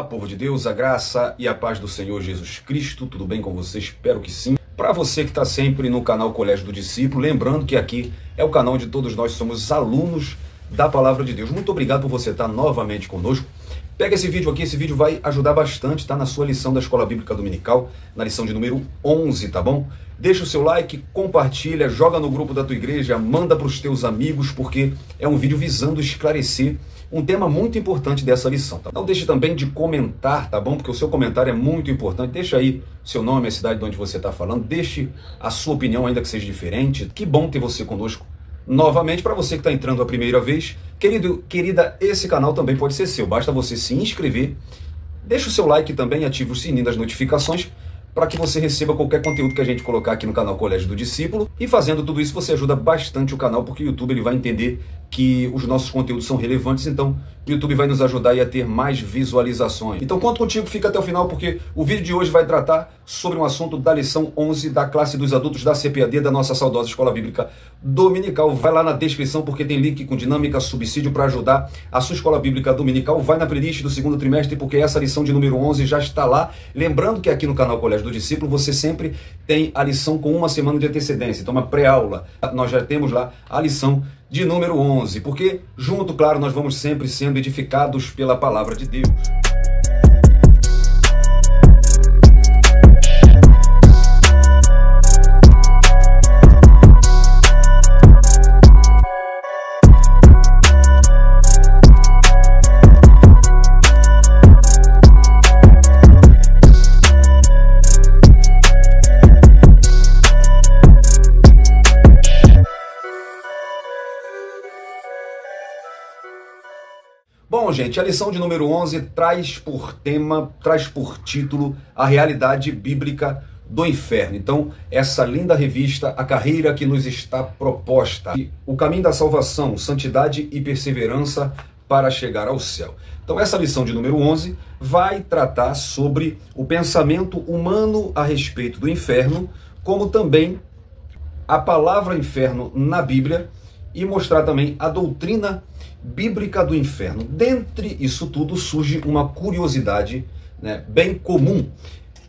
Olá, povo de Deus, a graça e a paz do Senhor Jesus Cristo. Tudo bem com você? Espero que sim. Para você que está sempre no canal Colégio do Discípulo, lembrando que aqui é o canal onde todos nós somos alunos da Palavra de Deus. Muito obrigado por você estar novamente conosco. Pega esse vídeo aqui, esse vídeo vai ajudar bastante, tá? Na sua lição da Escola Bíblica Dominical, na lição de número 11, tá bom? Deixa o seu like, compartilha, joga no grupo da tua igreja, manda para os teus amigos, porque é um vídeo visando esclarecer um tema muito importante dessa lição, tá? Não deixe também de comentar, tá bom? Porque o seu comentário é muito importante. Deixa aí seu nome, a cidade de onde você está falando, deixe a sua opinião, ainda que seja diferente. Que bom ter você conosco novamente. Para você que está entrando a primeira vez, querido, querida, esse canal também pode ser seu. Basta você se inscrever, deixa o seu like também, ative o sininho das notificações para que você receba qualquer conteúdo que a gente colocar aqui no canal Colégio do Discípulo. E fazendo tudo isso, você ajuda bastante o canal, porque o YouTube ele vai entender que os nossos conteúdos são relevantes, então o YouTube vai nos ajudar a ter mais visualizações. Então conto contigo, fica até o final, porque o vídeo de hoje vai tratar sobre um assunto da lição 11 da classe dos adultos da CPAD, da nossa saudosa Escola Bíblica Dominical. Vai lá na descrição, porque tem link com dinâmica, subsídio para ajudar a sua Escola Bíblica Dominical. Vai na playlist do segundo trimestre, porque essa lição de número 11 já está lá. Lembrando que aqui no canal Colégio do Discípulo, você sempre tem a lição com uma semana de antecedência. Então, uma pré-aula, nós já temos lá a lição de número 11, porque junto, claro, nós vamos sempre sendo edificados pela Palavra de Deus. Bom, gente, a lição de número 11 traz por título a realidade bíblica do inferno. Então, essa linda revista, a carreira que nos está proposta, o caminho da salvação, santidade e perseverança para chegar ao céu. Então, essa lição de número 11 vai tratar sobre o pensamento humano a respeito do inferno, como também a palavra inferno na Bíblia, e mostrar também a doutrina bíblica do inferno. Dentre isso tudo surge uma curiosidade, né, bem comum.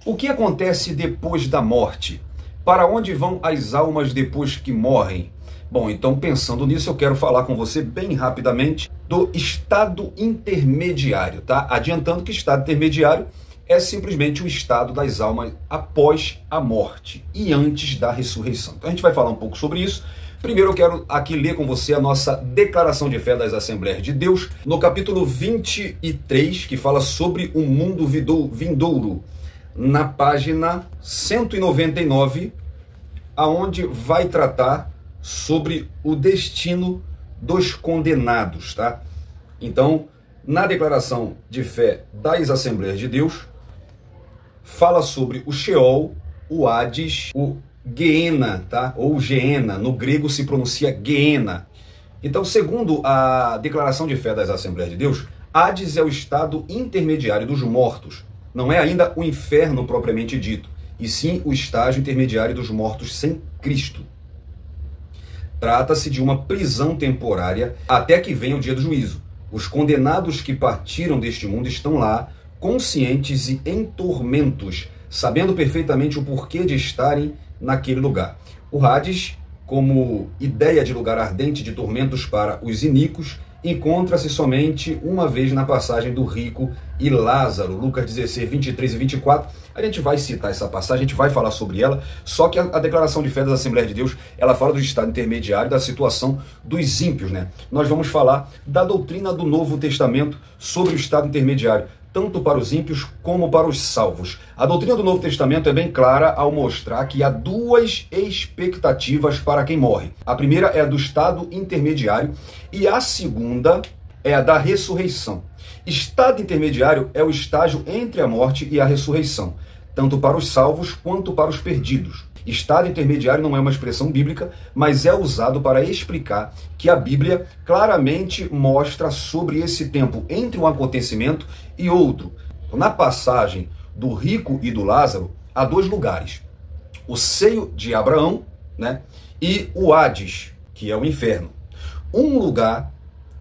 O que acontece depois da morte? Para onde vão as almas depois que morrem? Bom, então pensando nisso, eu quero falar com você bem rapidamente do estado intermediário, tá? Adiantando que estado intermediário é simplesmente o estado das almas após a morte e antes da ressurreição. Então a gente vai falar um pouco sobre isso. Primeiro eu quero aqui ler com você a nossa declaração de fé das Assembleias de Deus, no capítulo 23, que fala sobre o mundo vindouro, na página 199, aonde vai tratar sobre o destino dos condenados, tá? Então, na declaração de fé das Assembleias de Deus, fala sobre o Sheol, o Hades, o Geena, tá? Ou Geena, no grego se pronuncia Geena. Então, segundo a declaração de fé das Assembleias de Deus, Hades é o estado intermediário dos mortos. Não é ainda o inferno propriamente dito, e sim o estágio intermediário dos mortos sem Cristo. Trata-se de uma prisão temporária até que venha o dia do juízo. Os condenados que partiram deste mundo estão lá, conscientes e em tormentos, sabendo perfeitamente o porquê de estarem naquele lugar. O Hades, como ideia de lugar ardente de tormentos para os iníquos, encontra-se somente uma vez na passagem do rico e Lázaro, Lucas 16, 23 e 24. A gente vai citar essa passagem, a gente vai falar sobre ela, só que a declaração de fé das Assembleias de Deus, ela fala do estado intermediário, da situação dos ímpios, né? Nós vamos falar da doutrina do Novo Testamento sobre o estado intermediário, tanto para os ímpios como para os salvos. A doutrina do Novo Testamento é bem clara ao mostrar que há duas expectativas para quem morre. A primeira é a do estado intermediário e a segunda é a da ressurreição. Estado intermediário é o estágio entre a morte e a ressurreição, tanto para os salvos quanto para os perdidos. Estado intermediário não é uma expressão bíblica, mas é usado para explicar que a Bíblia claramente mostra sobre esse tempo entre um acontecimento e outro. Na passagem do rico e do Lázaro, há dois lugares: o seio de Abraão, né, e o Hades, que é o inferno. Um lugar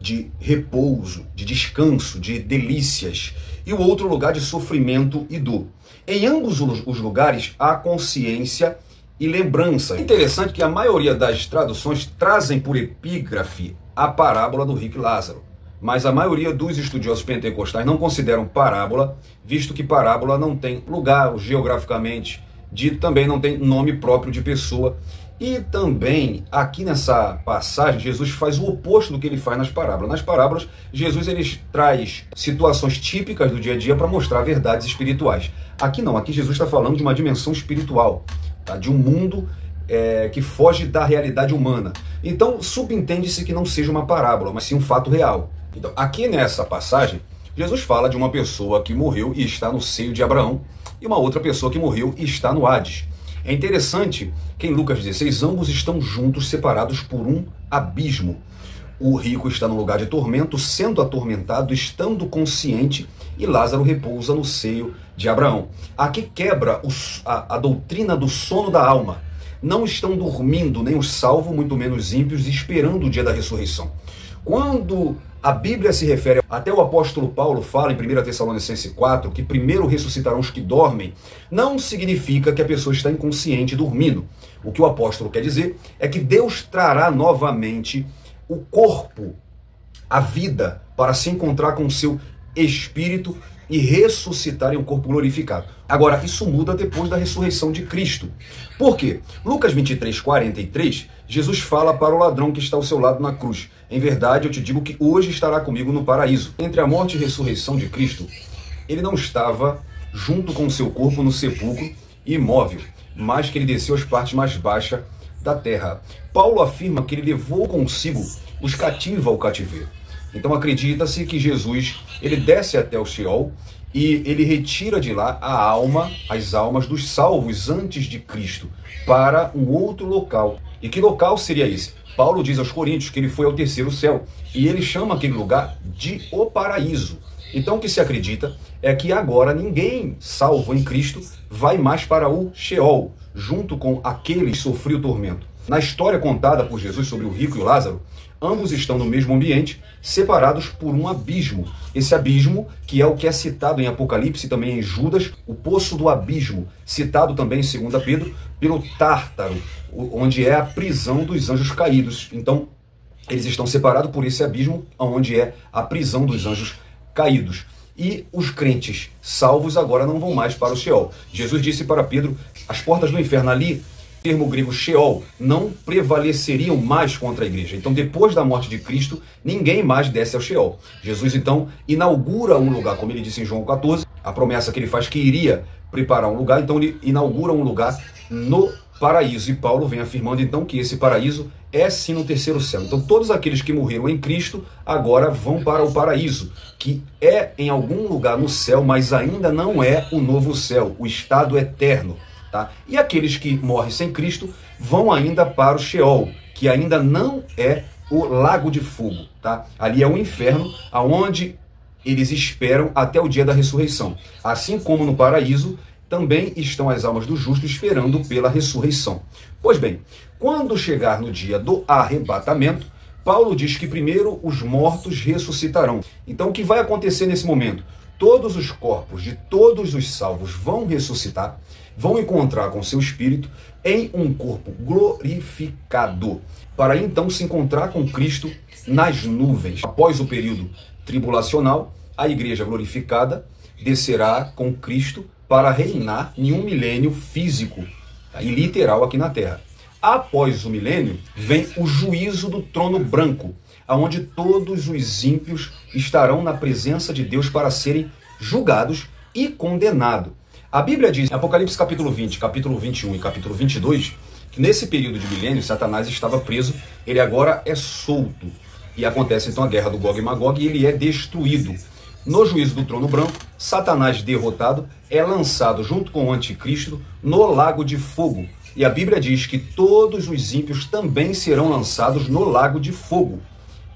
de repouso, de descanso, de delícias, e o outro lugar de sofrimento e dor. Em ambos os lugares há consciência e lembrança. É interessante que a maioria das traduções trazem por epígrafe a parábola do rico e Lázaro, mas a maioria dos estudiosos pentecostais não consideram parábola, visto que parábola não tem lugar geograficamente dito, também não tem nome próprio de pessoa. E também, aqui nessa passagem, Jesus faz o oposto do que ele faz nas parábolas. Nas parábolas, Jesus ele traz situações típicas do dia a dia para mostrar verdades espirituais. Aqui não, aqui Jesus está falando de uma dimensão espiritual, tá? De um mundo que foge da realidade humana. Então, subentende-se que não seja uma parábola, mas sim um fato real. Então, aqui nessa passagem, Jesus fala de uma pessoa que morreu e está no seio de Abraão, e uma outra pessoa que morreu e está no Hades. É interessante que em Lucas 16, ambos estão juntos, separados por um abismo. O rico está no lugar de tormento, sendo atormentado, estando consciente, e Lázaro repousa no seio de Abraão. Aqui quebra a doutrina do sono da alma. Não estão dormindo nem os salvos, muito menos os ímpios, esperando o dia da ressurreição. Quando a Bíblia se refere, até o apóstolo Paulo fala em 1 Tessalonicenses 4, que primeiro ressuscitarão os que dormem, não significa que a pessoa está inconsciente dormindo. O que o apóstolo quer dizer é que Deus trará novamente o corpo, a vida, para se encontrar com o seu espírito e ressuscitar em um corpo glorificado. Agora, isso muda depois da ressurreição de Cristo. Por quê? Lucas 23, 43, Jesus fala para o ladrão que está ao seu lado na cruz: em verdade, eu te digo que hoje estará comigo no paraíso. Entre a morte e a ressurreição de Cristo, ele não estava junto com o seu corpo no sepulcro imóvel, mas que ele desceu às partes mais baixas da terra. Paulo afirma que ele levou consigo os cativos ao cativeiro. Então acredita-se que Jesus ele desce até o Sheol e ele retira de lá as almas dos salvos antes de Cristo para um outro local. E que local seria esse? Paulo diz aos Coríntios que ele foi ao terceiro céu e ele chama aquele lugar de o paraíso. Então o que se acredita é que agora ninguém salvo em Cristo vai mais para o Sheol, junto com aquele que sofreu o tormento. Na história contada por Jesus sobre o rico e o Lázaro, ambos estão no mesmo ambiente, separados por um abismo. Esse abismo, que é o que é citado em Apocalipse e também em Judas, o poço do abismo, citado também em 2 Pedro, pelo Tártaro, onde é a prisão dos anjos caídos. Então, eles estão separados por esse abismo, onde é a prisão dos anjos caídos. E os crentes salvos agora não vão mais para o Sheol. Jesus disse para Pedro, as portas do inferno ali, termo grego Sheol, não prevaleceriam mais contra a igreja. Então, depois da morte de Cristo, ninguém mais desce ao Sheol. Jesus, então, inaugura um lugar, como ele disse em João 14, a promessa que ele faz que iria preparar um lugar, então ele inaugura um lugar no paraíso. E Paulo vem afirmando, então, que esse paraíso é sim no terceiro céu. Então, todos aqueles que morreram em Cristo, agora vão para o paraíso, que é em algum lugar no céu, mas ainda não é o novo céu, o estado eterno. Tá? E aqueles que morrem sem Cristo vão ainda para o Sheol, que ainda não é o lago de fogo. Tá? Ali é o inferno, aonde eles esperam até o dia da ressurreição. Assim como no paraíso, também estão as almas dos justos esperando pela ressurreição. Pois bem, quando chegar no dia do arrebatamento, Paulo diz que primeiro os mortos ressuscitarão. Então o que vai acontecer nesse momento? Todos os corpos de todos os salvos vão ressuscitar, vão encontrar com seu espírito em um corpo glorificado, para então se encontrar com Cristo nas nuvens. Após o período tribulacional, a igreja glorificada descerá com Cristo para reinar em um milênio físico e literal aqui na terra. Após o milênio, vem o juízo do trono branco, onde todos os ímpios estarão na presença de Deus para serem julgados e condenados. A Bíblia diz, em Apocalipse capítulo 20, capítulo 21 e capítulo 22, que nesse período de milênio, Satanás estava preso, ele agora é solto. E acontece então a guerra do Gog e Magog e ele é destruído. No juízo do trono branco, Satanás derrotado é lançado junto com o anticristo no lago de fogo. E a Bíblia diz que todos os ímpios também serão lançados no lago de fogo.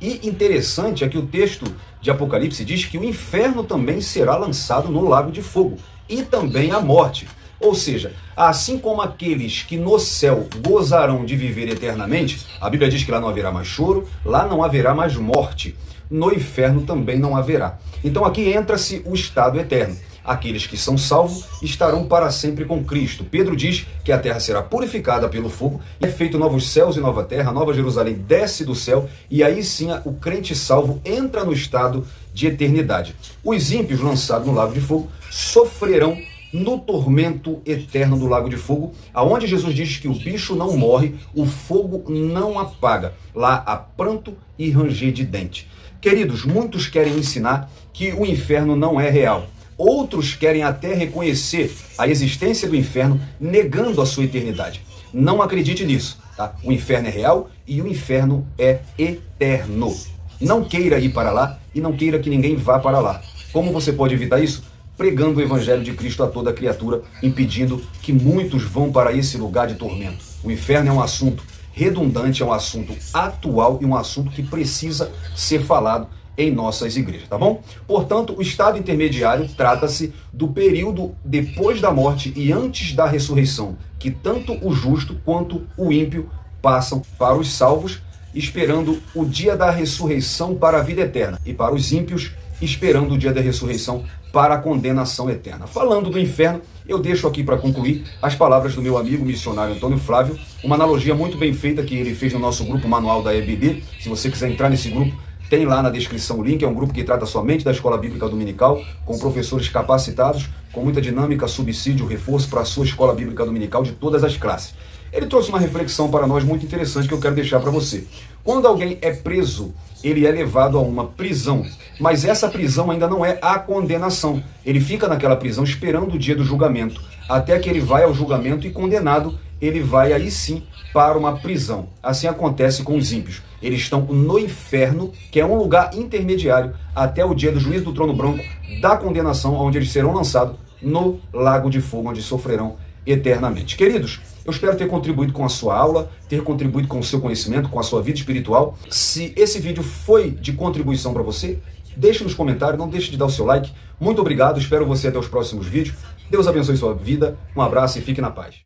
E interessante é que o texto de Apocalipse diz que o inferno também será lançado no lago de fogo. E também a morte. Ou seja, assim como aqueles que no céu gozarão de viver eternamente, a Bíblia diz que lá não haverá mais choro, lá não haverá mais morte, no inferno também não haverá. Então aqui entra-se o estado eterno. Aqueles que são salvos estarão para sempre com Cristo. Pedro diz que a terra será purificada pelo fogo, e é feito novos céus e nova terra, a nova Jerusalém desce do céu, e aí sim o crente salvo entra no estado de eternidade. Os ímpios lançados no lago de fogo sofrerão no tormento eterno do lago de fogo, aonde Jesus diz que o bicho não morre, o fogo não apaga. Lá há pranto e ranger de dente. Queridos, muitos querem ensinar que o inferno não é real. Outros querem até reconhecer a existência do inferno, negando a sua eternidade. Não acredite nisso, tá? O inferno é real e o inferno é eterno. Não queira ir para lá e não queira que ninguém vá para lá. Como você pode evitar isso? Pregando o evangelho de Cristo a toda criatura, impedindo que muitos vão para esse lugar de tormento. O inferno é um assunto redundante, é um assunto atual e um assunto que precisa ser falado em nossas igrejas, tá bom? Portanto, o estado intermediário trata-se do período depois da morte e antes da ressurreição, que tanto o justo quanto o ímpio passam. Para os salvos, esperando o dia da ressurreição para a vida eterna, e para os ímpios, esperando o dia da ressurreição para a condenação eterna. Falando do inferno, eu deixo aqui para concluir as palavras do meu amigo missionário Antônio Flávio, uma analogia muito bem feita que ele fez no nosso grupo Manual da EBD. Se você quiser entrar nesse grupo, tem lá na descrição o link. É um grupo que trata somente da Escola Bíblica Dominical, com professores capacitados, com muita dinâmica, subsídio, reforço para a sua Escola Bíblica Dominical de todas as classes. Ele trouxe uma reflexão para nós muito interessante que eu quero deixar para você. Quando alguém é preso, ele é levado a uma prisão, mas essa prisão ainda não é a condenação. Ele fica naquela prisão esperando o dia do julgamento, até que ele vai ao julgamento e condenado, ele vai aí sim para uma prisão. Assim acontece com os ímpios. Eles estão no inferno, que é um lugar intermediário, até o dia do juízo do trono branco, da condenação, onde eles serão lançados no lago de fogo, onde sofrerão eternamente. Queridos, eu espero ter contribuído com a sua aula, ter contribuído com o seu conhecimento, com a sua vida espiritual. Se esse vídeo foi de contribuição para você, deixe nos comentários, não deixe de dar o seu like. Muito obrigado, espero você até os próximos vídeos. Deus abençoe sua vida, um abraço e fique na paz.